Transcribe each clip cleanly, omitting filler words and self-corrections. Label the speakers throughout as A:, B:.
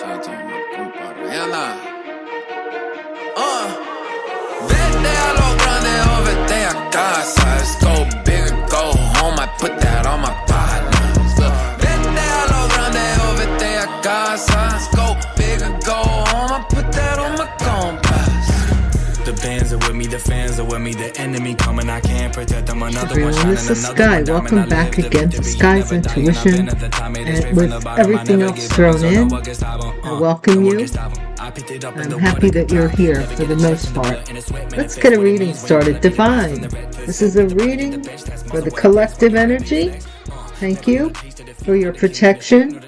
A: Vete a lo grande o vete a casa. Let's go big or go home. I put that on my partner. Vete a lo grande o vete a casa. Let's go big or go home. I put that on my compass. The bands are with me, the fans are with me, the enemy coming, I can't protect them. Another one shining,
B: this is Sky. Welcome back again to Sky's Intuition, and with everything else thrown in, I welcome you. I'm happy that you're here for the most part. Let's get a reading started. Divine, this is a reading for the collective energy. Thank you for your protection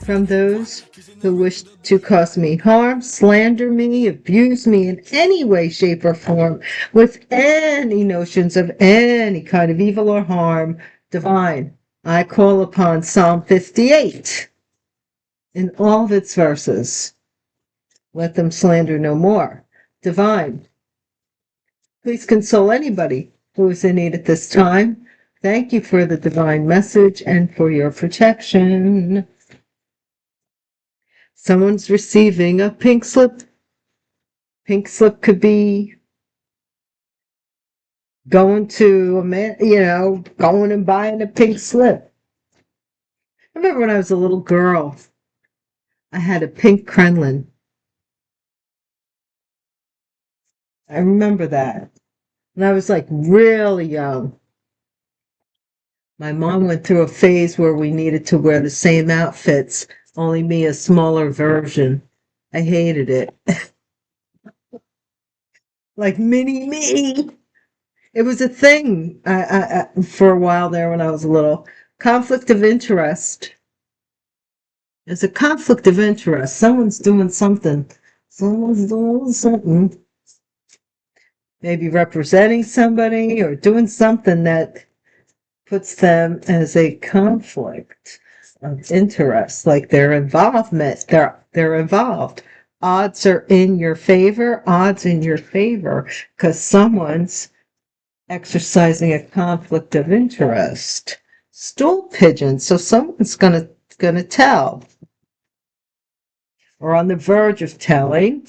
B: from those who wish to cause me harm, slander me, abuse me in any way, shape, or form, with any notions of any kind of evil or harm. Divine, I call upon Psalm 58 in all of its verses. Let them slander no more. Divine, please console anybody who is in need at this time. Thank you for the divine message and for your protection. Someone's receiving a pink slip. Pink slip could be going to a man, going and buying a pink slip. I remember when I was a little girl, I had a pink Kremlin. I remember that. And I was like really young. My mom went through a phase where we needed to wear the same outfits, only me a smaller version. I hated it. Like mini me. It was a thing for a while there when I was little. Conflict of interest. There's a conflict of interest. Someone's doing something. Someone's doing something. Maybe representing somebody or doing something that puts them as a conflict of interest, like their involvement. They're involved. Odds are in your favor. Odds in your favor because someone's exercising a conflict of interest. Stool pigeon. So someone's gonna tell, or on the verge of telling.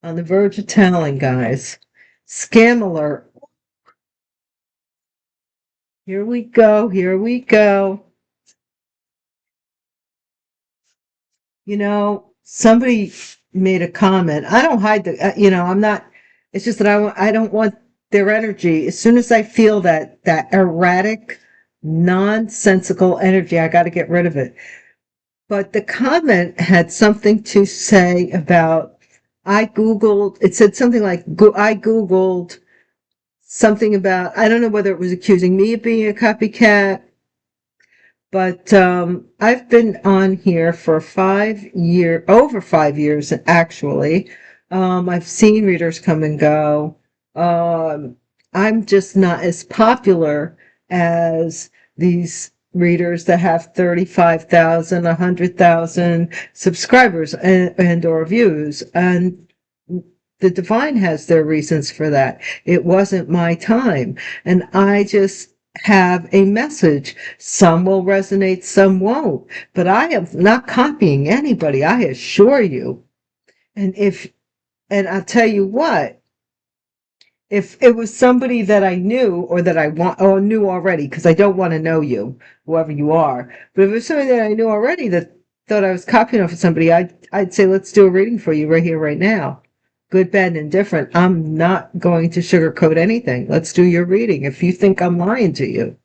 B: On the verge of telling, guys. Scam alert. Here we go. Here we go. Somebody made a comment. I don't hide I'm not. It's just that I don't want their energy. As soon as I feel that erratic, nonsensical energy, I got to get rid of it. But the comment had something to say about, it said something like, I Googled something about, I don't know whether it was accusing me of being a copycat, but I've been on here for over 5 years, actually. I've seen readers come and go. I'm just not as popular as these readers that have 35,000, 100,000 subscribers and or views. And the divine has their reasons for that. It wasn't my time. And I just have a message. Some will resonate, some won't. But I am not copying anybody, I assure you. And I'll tell you what, if it was somebody that I knew or that I knew already, because I don't want to know you, whoever you are, but if it was somebody that I knew already that thought I was copying off of somebody, I'd say, let's do a reading for you right here, right now. Good, bad, and indifferent. I'm not going to sugarcoat anything. Let's do your reading. If you think I'm lying to you,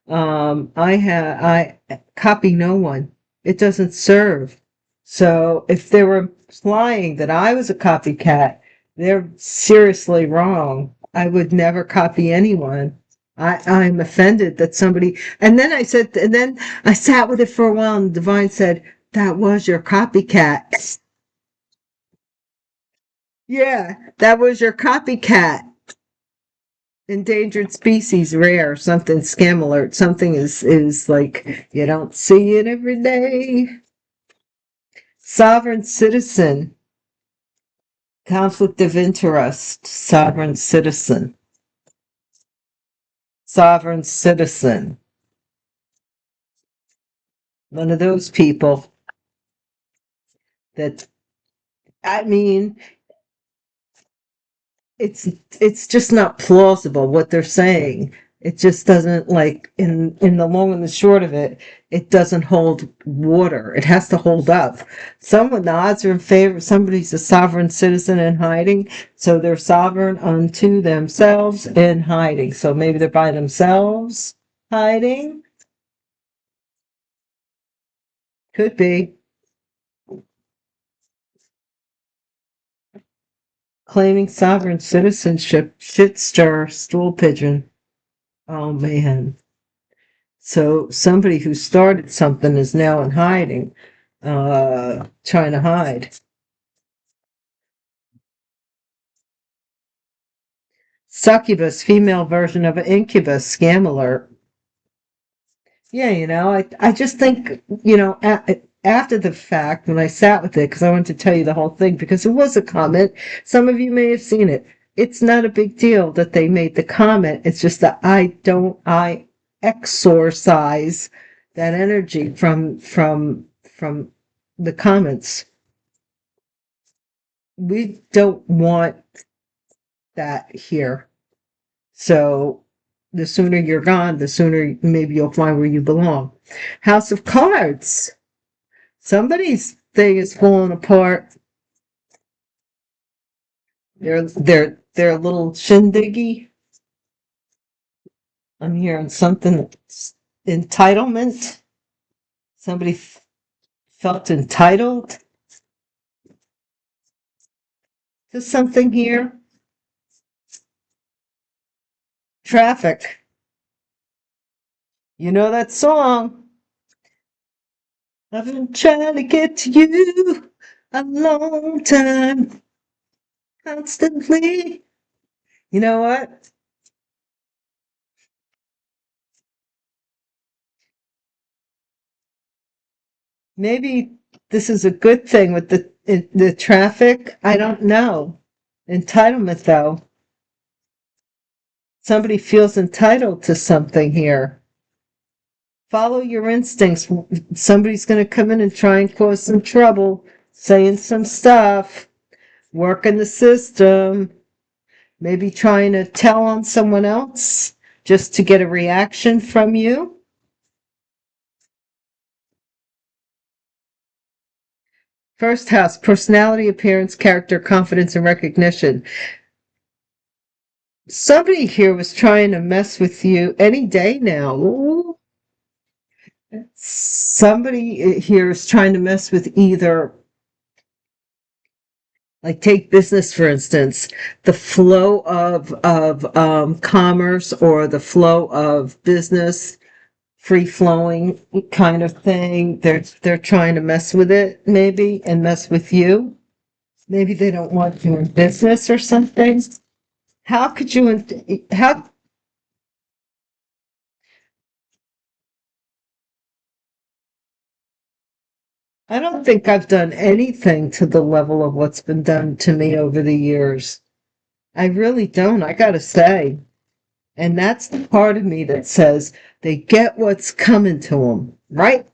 B: I copy no one. It doesn't serve. So if they were implying that I was a copycat, they're seriously wrong. I would never copy anyone. I'm offended that somebody, and then I sat with it for a while, and Divine said, that was your copycat. Yeah, that was your copycat. Endangered species, rare, something, scam alert, something is like, you don't see it every day. Sovereign citizen. Conflict of interest. Sovereign citizen. Sovereign citizen. One of those people that, I mean, it's just not plausible what they're saying. It just doesn't, like, in the long and the short of it, it doesn't hold water. It has to hold up. The odds are in favor. Somebody's a sovereign citizen in hiding, so they're sovereign unto themselves in hiding. So maybe they're by themselves hiding. Could be. Claiming sovereign citizenship, shit stir, stool pigeon. Oh man. So somebody who started something is now in hiding, trying to hide. Succubus, female version of an incubus, scam alert. Yeah, I just think, after the fact, when I sat with it, because I wanted to tell you the whole thing, because it was a comment. Some of you may have seen it. It's not a big deal that they made the comment. It's just that I exorcise that energy from the comments. We don't want that here. So the sooner you're gone, the sooner maybe you'll find where you belong. House of Cards. Somebody's thing is falling apart. They're a little shindiggy. I'm hearing something. Entitlement. Somebody felt entitled to something here. Traffic. You know that song? I've been trying to get to you a long time, constantly. You know what? Maybe this is a good thing with the traffic. I don't know. Entitlement, though. Somebody feels entitled to something here. Follow your instincts. Somebody's going to come in and try and cause some trouble, saying some stuff, working the system, maybe trying to tell on someone else just to get a reaction from you. First house, personality, appearance, character, confidence, and recognition. Somebody here was trying to mess with you any day now. Ooh. Somebody here is trying to mess with either, like, take business, for instance, the flow of commerce, or the flow of business, free flowing kind of thing. They're trying to mess with it, maybe, and mess with you. Maybe they don't want you in business or something. How could you, how, I don't think I've done anything to the level of what's been done to me over the years. I really don't, I gotta say. And that's the part of me that says they get what's coming to them, right?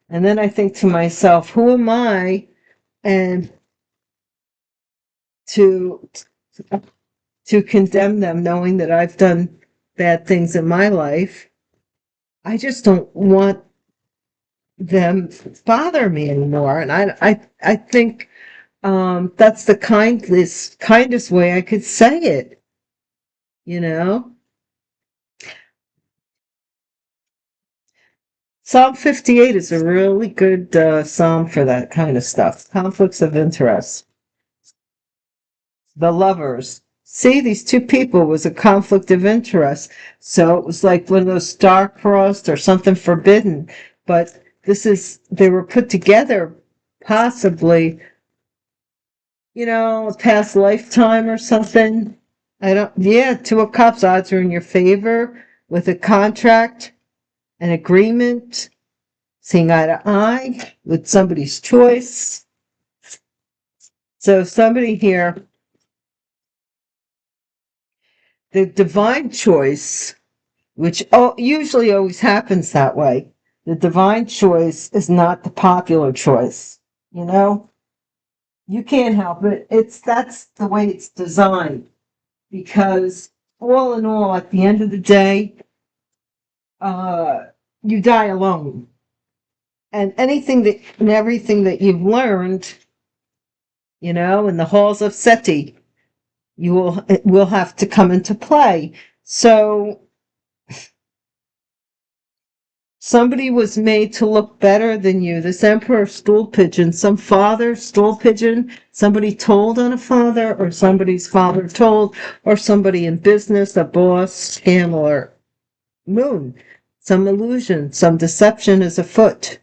B: And then I think to myself, who am I and to condemn them, knowing that I've done bad things in my life? I just don't want them bother me anymore. And I think that's the kindest way I could say it, you know? Psalm 58 is a really good psalm for that kind of stuff. Conflicts of interest. The lovers. See, these two people was a conflict of interest. So it was like one of those star-crossed or something forbidden. But they were put together possibly, a past lifetime or something. Two of Cups, odds are in your favor with a contract, an agreement, seeing eye to eye with somebody's choice. So somebody here, the divine choice, which usually always happens that way. The divine choice is not the popular choice. You know, you can't help it. That's the way it's designed. Because all in all, at the end of the day, uh, you die alone. And everything that you've learned, in the halls of Seti, it will have to come into play. So somebody was made to look better than you. This emperor stool pigeon, some father stool pigeon, somebody told on a father, or somebody's father told, or somebody in business, a boss, scammer, moon. Some illusion, some deception is afoot.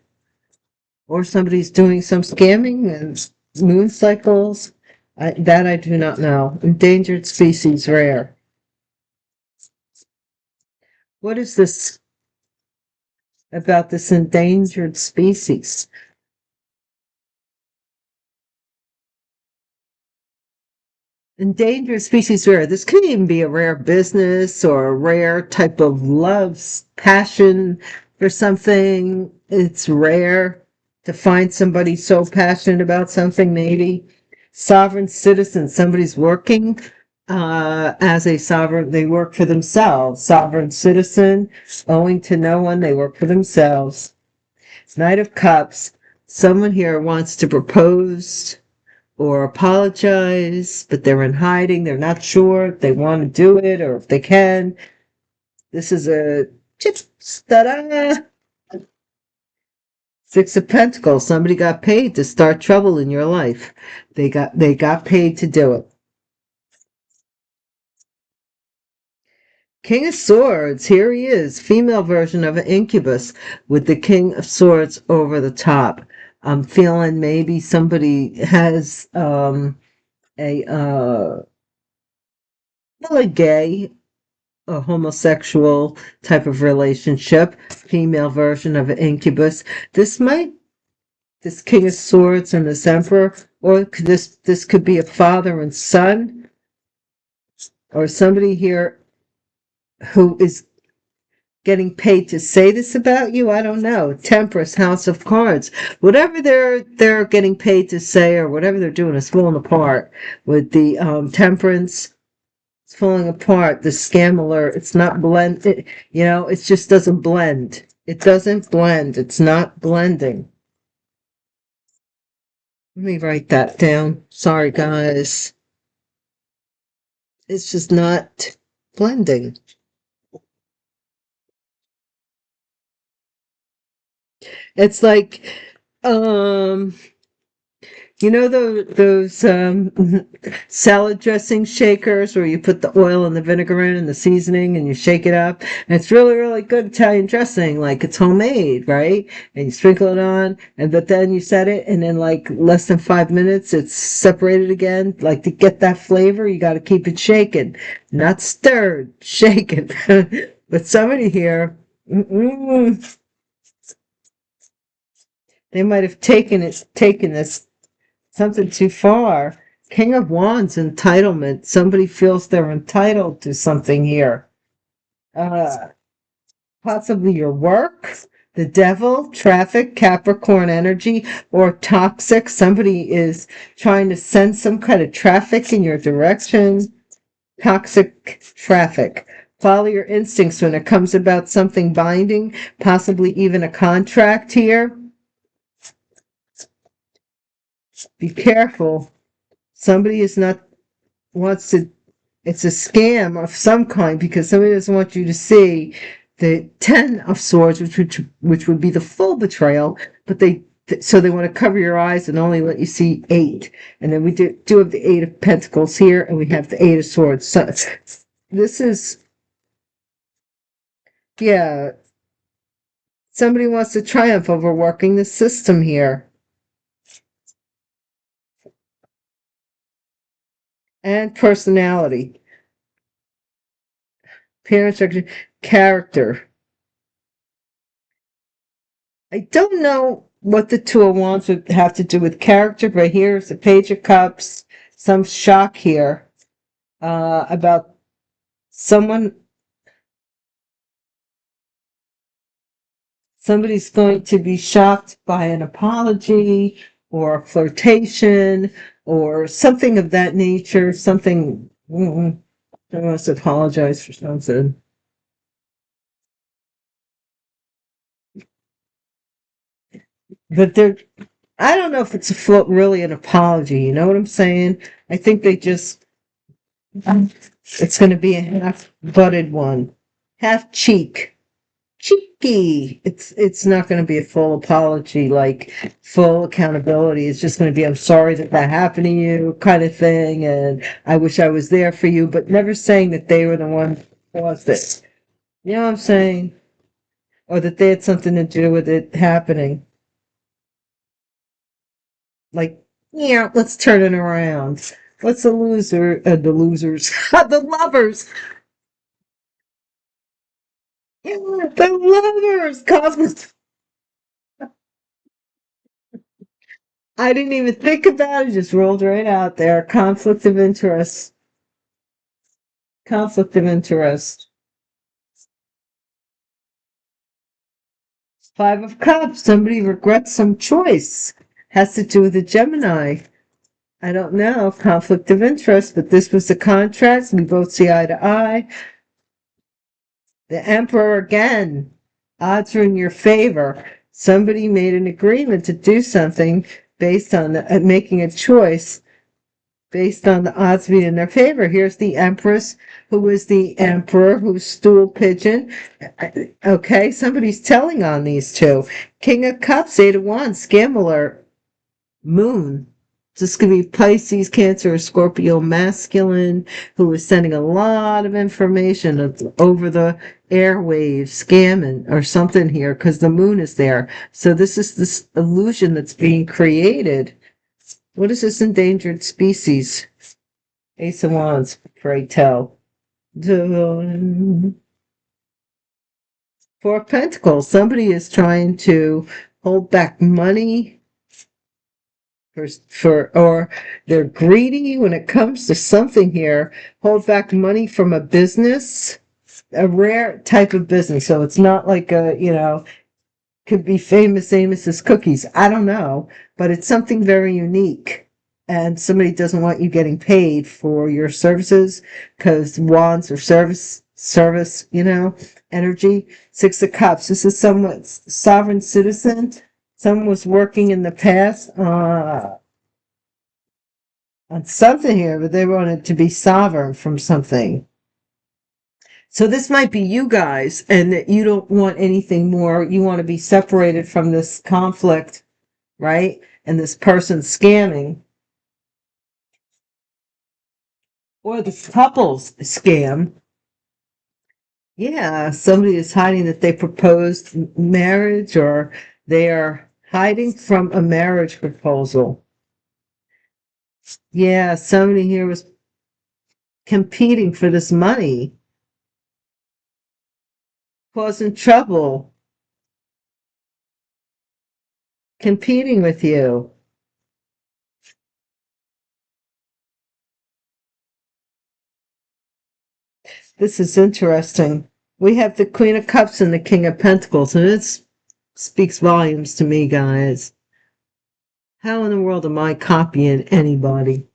B: Or somebody's doing some scamming and moon cycles. That I do not know. Endangered species rare. What is this about this endangered species? Endangered species rare. This could even be a rare business or a rare type of love, passion for something. It's rare to find somebody so passionate about something, maybe. Sovereign citizen, somebody's working as a sovereign, they work for themselves. Sovereign citizen, owing to no one, they work for themselves. Knight of Cups, someone here wants to propose or apologize, but they're in hiding. They're not sure if they want to do it or if they can. This is a ta-da! Six of Pentacles. Somebody got paid to start trouble in your life. They got paid to do it. King of Swords. Here he is. Female version of an incubus with the King of Swords over the top. I'm feeling maybe somebody has a gay, a homosexual type of relationship, female version of an incubus. This King of Swords and this Emperor, or this could be a father and son, or somebody here who is getting paid to say this about you. I don't know. Temperance, House of Cards, whatever they're getting paid to say, or whatever they're doing is falling apart. With the Temperance, it's falling apart. The scam alert, it's not blended. It just doesn't blend. It doesn't blend. It's not blending. Let me write that down. Sorry, guys. It's just not blending. It's like, those salad dressing shakers where you put the oil and the vinegar in and the seasoning and you shake it up. And it's really, really good Italian dressing, like it's homemade, right? And you sprinkle it on, but then you set it, and then like less than 5 minutes, it's separated again. Like to get that flavor, you got to keep it shaken, not stirred, shaken. But somebody here, they might have taken this something too far. King of Wands, entitlement. Somebody feels they're entitled to something here. Possibly your work, the devil, traffic, Capricorn energy, or toxic. Somebody is trying to send some kind of traffic in your direction. Toxic traffic. Follow your instincts when it comes about something binding, possibly even a contract here. Be careful. Somebody it's a scam of some kind, because somebody doesn't want you to see the 10 of Swords, which would be the full betrayal, but they want to cover your eyes and only let you see 8. And then we do have the 8 of Pentacles here, and we have the 8 of Swords. So this is, somebody wants to triumph over working the system here. And personality. Appearance, character. I don't know what the Two of Wands would have to do with character, but here's the Page of Cups. Some shock here about someone. Somebody's going to be shocked by an apology or a flirtation or something of that nature. Something, I must apologize for something. But I don't know if it's really an apology. You know what I'm saying? I think they just, it's going to be a half-butted one, half cheeky. It's not going to be a full apology, like full accountability. It's just going to be, I'm sorry that happened to you, kind of thing, and I wish I was there for you, but never saying that they were the one who caused it. You know what I'm saying? Or that they had something to do with it happening. Like, yeah, let's turn it around. What's the losers, the lovers, the lovers, cosmos. I didn't even think about it, just rolled right out there. Conflict of interest. Conflict of interest. Five of Cups. Somebody regrets some choice. Has to do with the Gemini. I don't know. Conflict of interest, but this was the contract. We both see eye to eye. The Emperor again. Odds are in your favor. Somebody made an agreement to do something based on making a choice based on the odds being in their favor. Here's the Empress, who was the Emperor, who's stool pigeon. Okay, somebody's telling on these two. King of Cups, Eight of Wands, scam alert. Moon. This could be Pisces, Cancer, or Scorpio masculine, who is sending a lot of information over the airwaves, scamming or something here, because the moon is there. So this is this illusion that's being created. What is this endangered species? Ace of Wands, pray tell. Four of Pentacles. Somebody is trying to hold back money or they're greedy when it comes to something here. Hold back money from a business, a rare type of business. So it's not like could be famous Amos's cookies. I don't know, but it's something very unique. And somebody doesn't want you getting paid for your services because wands or service, energy. Six of Cups. This is somewhat sovereign citizen. Someone was working in the past on something here, but they wanted to be sovereign from something. So this might be you guys, and that you don't want anything more. You want to be separated from this conflict, right? And this person scamming. Or the couple's scam. Yeah, somebody is hiding that they proposed marriage, or they are hiding from a marriage proposal. Yeah, somebody here was competing for this money, causing trouble, competing with you. This is interesting. We have the Queen of Cups and the King of Pentacles, and it speaks volumes to me, guys. How in the world am I copying anybody?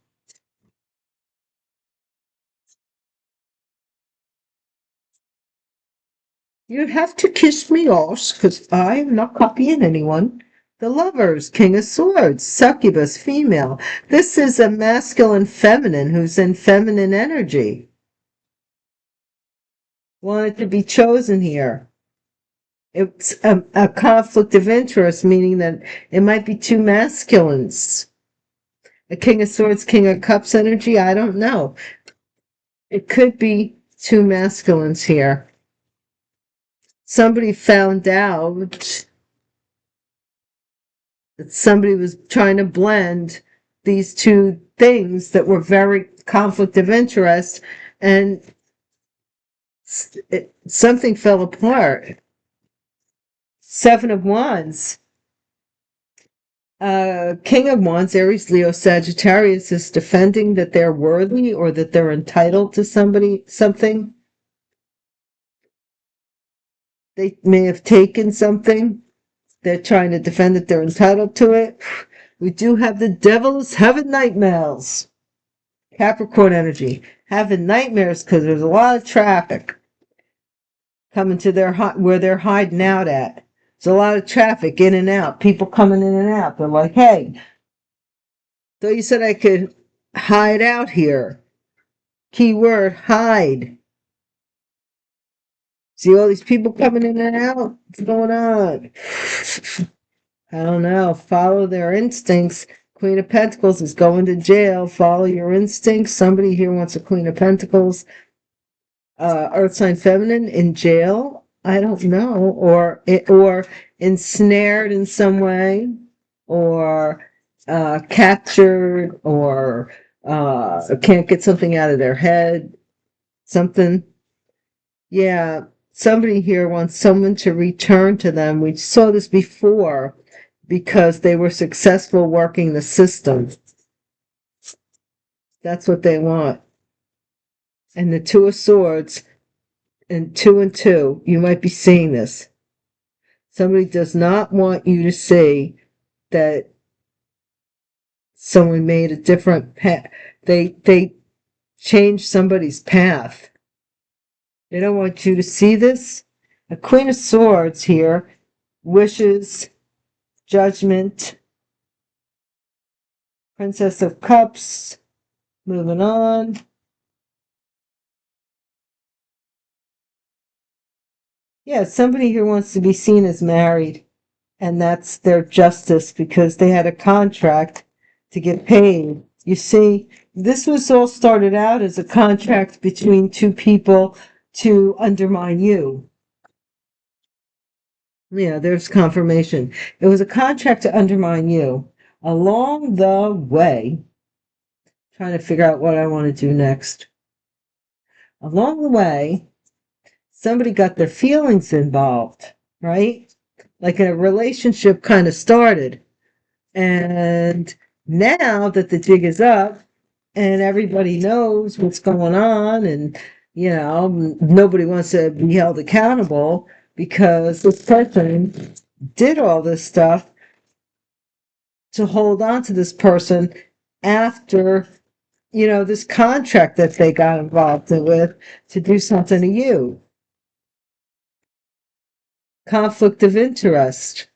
B: You have to kiss me off, because I am not copying anyone. The Lovers, King of Swords, Succubus, female. This is a masculine feminine who's in feminine energy. Wanted to be chosen here. It's a conflict of interest, meaning that it might be two masculines. A King of Swords, King of Cups energy, I don't know. It could be two masculines here. Somebody found out that somebody was trying to blend these two things that were very conflict of interest, and something fell apart. Seven of Wands. King of Wands, Aries, Leo, Sagittarius is defending that they're worthy or that they're entitled to something. They may have taken something. They're trying to defend that they're entitled to it. We do have the devil is having nightmares. Capricorn energy. Having nightmares because there's a lot of traffic coming to where they're hiding out at. There's a lot of traffic in and out. People coming in and out. They're like, hey, so you said I could hide out here. Keyword, hide. See all these people coming in and out? What's going on? I don't know. Follow their instincts. Queen of Pentacles is going to jail. Follow your instincts. Somebody here wants a Queen of Pentacles. Earth sign feminine in jail. I don't know. Or ensnared in some way. Or captured. Or can't get something out of their head. Something. Yeah. Somebody here wants someone to return to them. We saw this before because they were successful working the system. That's what they want. And the Two of Swords and 2 and 2, you might be seeing this. Somebody does not want you to see that someone made a different path. They changed somebody's path. They don't want you to see this. A Queen of Swords here, wishes, judgment, Princess of Cups, moving on. Yeah, somebody here wants to be seen as married, and that's their justice because they had a contract to get paid. You see, this was all started out as a contract between two people to undermine you. Yeah, there's confirmation. It was a contract to undermine you. Along the way, trying to figure out what I want to do next. Along the way, somebody got their feelings involved, right? Like a relationship kind of started. And now that the jig is up and everybody knows what's going on and, nobody wants to be held accountable because this person did all this stuff to hold on to this person after, this contract that they got involved with to do something to you. Conflict of interest,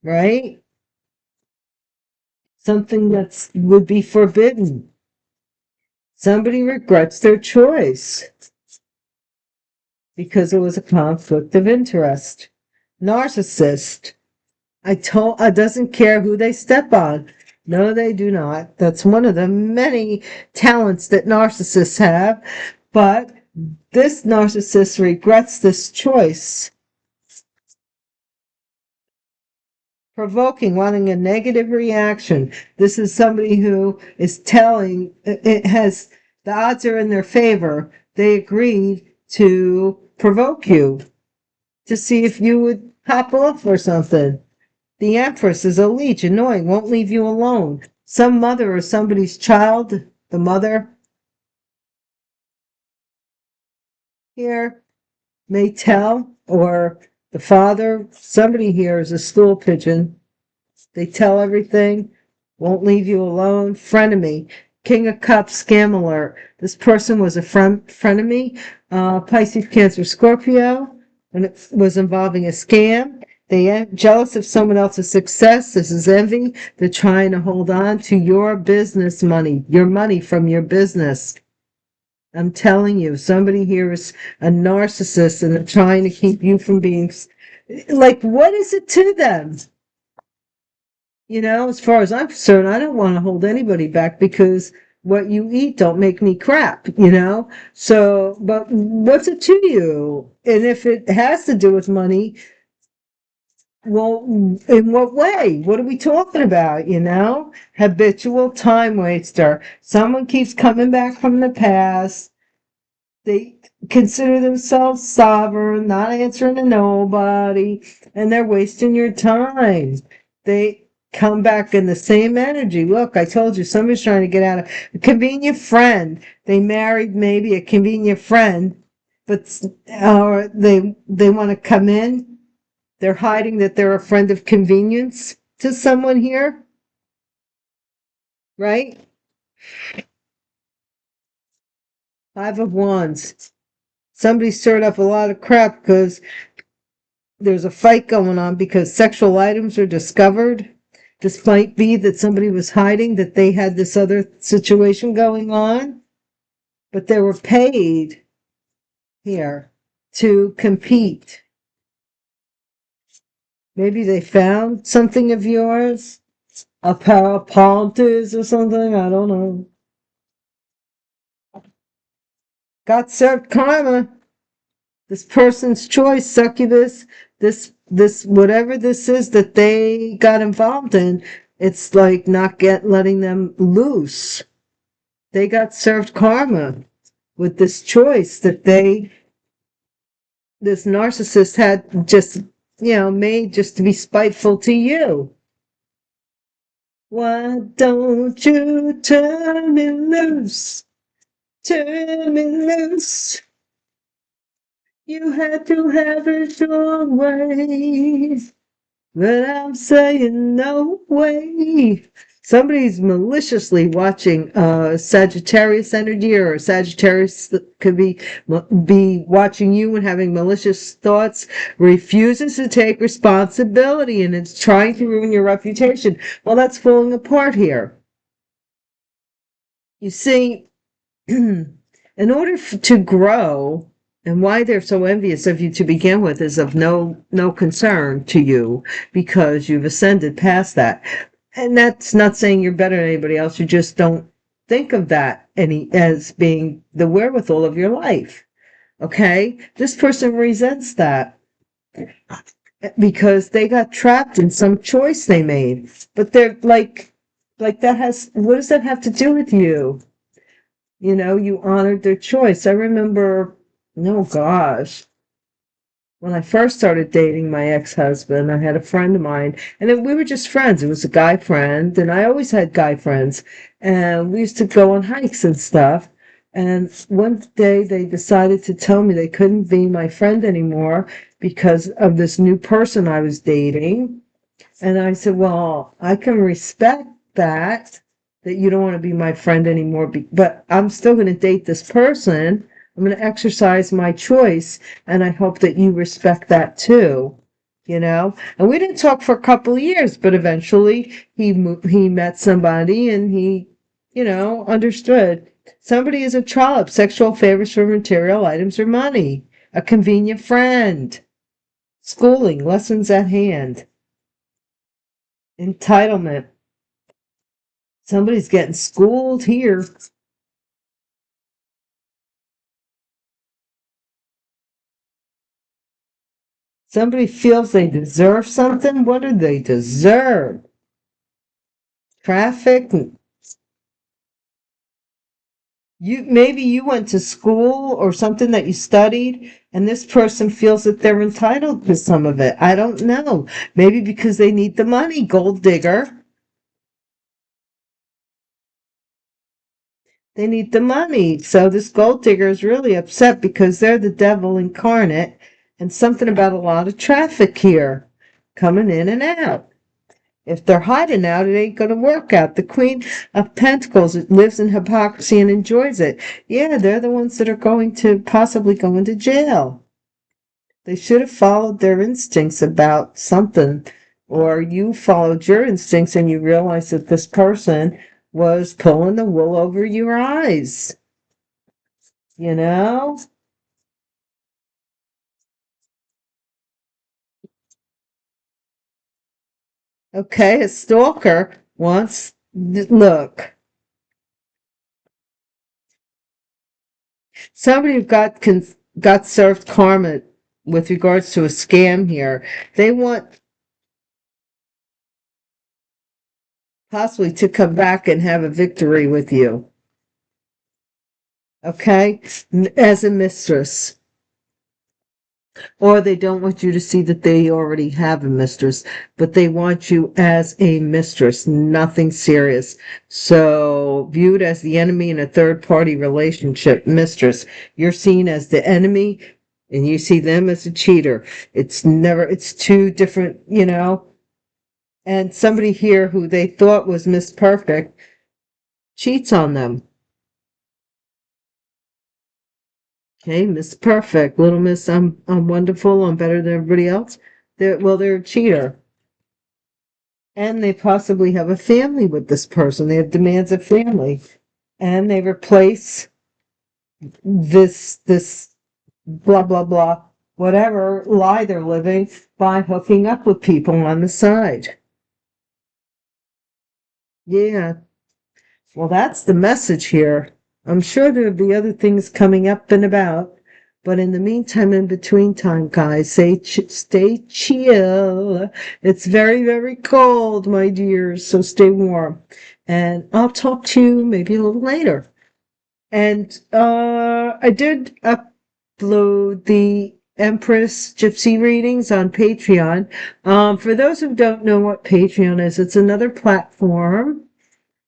B: right? Something that would be forbidden. Somebody regrets their choice because it was a conflict of interest. Narcissist. Doesn't care who they step on. No, they do not. That's one of the many talents that narcissists have. But this narcissist regrets this choice. Provoking, wanting a negative reaction. This is somebody who is telling, the odds are in their favor. They agreed to provoke you to see if you would pop off or something. The Empress is a leech, annoying, won't leave you alone. Some mother or somebody's child, the mother here may tell, or the father, somebody here is a stool pigeon. They tell everything, won't leave you alone. Frenemy, King of Cups, scam alert. This person was a frenemy, Pisces, Cancer, Scorpio, and it was involving a scam. They jealous of someone else's success. This is envy. They're trying to hold on to your business money, your money from your business. I'm telling you, somebody here is a narcissist and they're trying to keep you from being, like, what is it to them? As far as I'm concerned, I don't want to hold anybody back because what you eat don't make me crap, So, but what's it to you? And if it has to do with money, well, in what way? What are we talking about, Habitual time waster. Someone keeps coming back from the past. They consider themselves sovereign, not answering to nobody, and they're wasting your time. They come back in the same energy. Look, I told you, somebody's trying to get out of a convenient friend. They married maybe a convenient friend, but they want to come in. They're hiding that they're a friend of convenience to someone here, right? Five of Wands. Somebody stirred up a lot of crap because there's a fight going on because sexual items are discovered. This might be that somebody was hiding that they had this other situation going on, but they were paid here to compete. Maybe they found something of yours, a pair of panties or something, I don't know. Got served karma. This person's choice, succubus, this whatever this is that they got involved in, it's like not letting them loose. They got served karma with this choice that this narcissist had just, made just to be spiteful to you. Why don't you turn me loose? Turn me loose. You had to have it your way. But I'm saying no way. Somebody's maliciously watching Sagittarius energy, or Sagittarius could be watching you and having malicious thoughts, refuses to take responsibility, and it's trying to ruin your reputation. Well, that's falling apart here. You see, in order to grow, and why they're so envious of you to begin with is of no concern to you, because you've ascended past that. And that's not saying you're better than anybody else. You just don't think of that as being the wherewithal of your life. Okay? This person resents that because they got trapped in some choice they made. But they're like what does that have to do with you? You honored their choice. I remember, oh gosh, when I first started dating my ex-husband, I had a friend of mine, and we were just friends. It was a guy friend, and I always had guy friends, and we used to go on hikes and stuff. And one day they decided to tell me they couldn't be my friend anymore because of this new person I was dating. And I said, well, I can respect that you don't want to be my friend anymore, but I'm still going to date this person. I'm going to exercise my choice, and I hope that you respect that too, And we didn't talk for a couple of years, but eventually he met somebody, and he, understood. Somebody is a trollop, sexual favors for material items or money, a convenient friend, schooling, lessons at hand, entitlement. Somebody's getting schooled here. Somebody feels they deserve something. What do they deserve? Traffic. Maybe you went to school or something that you studied, and this person feels that they're entitled to some of it. I don't know. Maybe because they need the money. Gold digger. They need the money. So this gold digger is really upset because they're the devil incarnate, and something about a lot of traffic here coming in and out. If they're hiding out, it ain't going to work out. The Queen of Pentacles lives in hypocrisy and enjoys it. Yeah, they're the ones that are going to possibly go into jail. They should have followed their instincts about something, or you followed your instincts and you realized that this person was pulling the wool over your eyes. Okay, a stalker wants, look, somebody got served karma with regards to a scam here. They want possibly to come back and have a victory with you. Okay? As a mistress. Or they don't want you to see that they already have a mistress, but they want you as a mistress, nothing serious. So viewed as the enemy in a third party relationship, mistress, you're seen as the enemy and you see them as a cheater. It's two different, and somebody here who they thought was Miss Perfect cheats on them. Okay, Miss Perfect, little Miss, I'm wonderful, I'm better than everybody else. They're a cheater. And they possibly have a family with this person. They have demands of family. And they replace this blah blah blah, whatever lie they're living by hooking up with people on the side. Yeah. Well, that's the message here. I'm sure there'll be other things coming up and about. But in the meantime, in between time, guys, stay chill. It's very, very cold, my dears, so stay warm. And I'll talk to you maybe a little later. And I did upload the Empress Gypsy readings on Patreon. For those who don't know what Patreon is, it's another platform.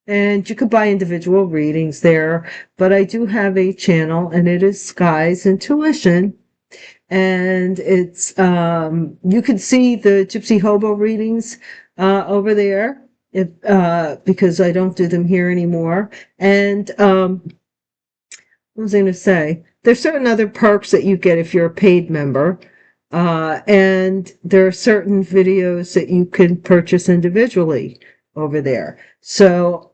B: And you could buy individual readings there, but I do have a channel and it is Sky's Intuition. And it's, you can see the Gypsy Hobo readings, over there, because I don't do them here anymore. And, what was I going to say? There's certain other perks that you get if you're a paid member. And there are certain videos that you can purchase individually over there. So,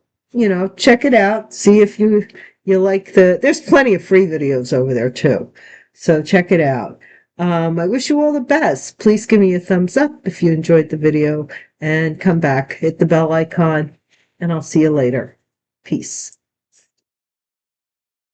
B: check it out. See if you like there's plenty of free videos over there too. So check it out. I wish you all the best. Please give me a thumbs up if you enjoyed the video and come back, hit the bell icon, and I'll see you later. Peace.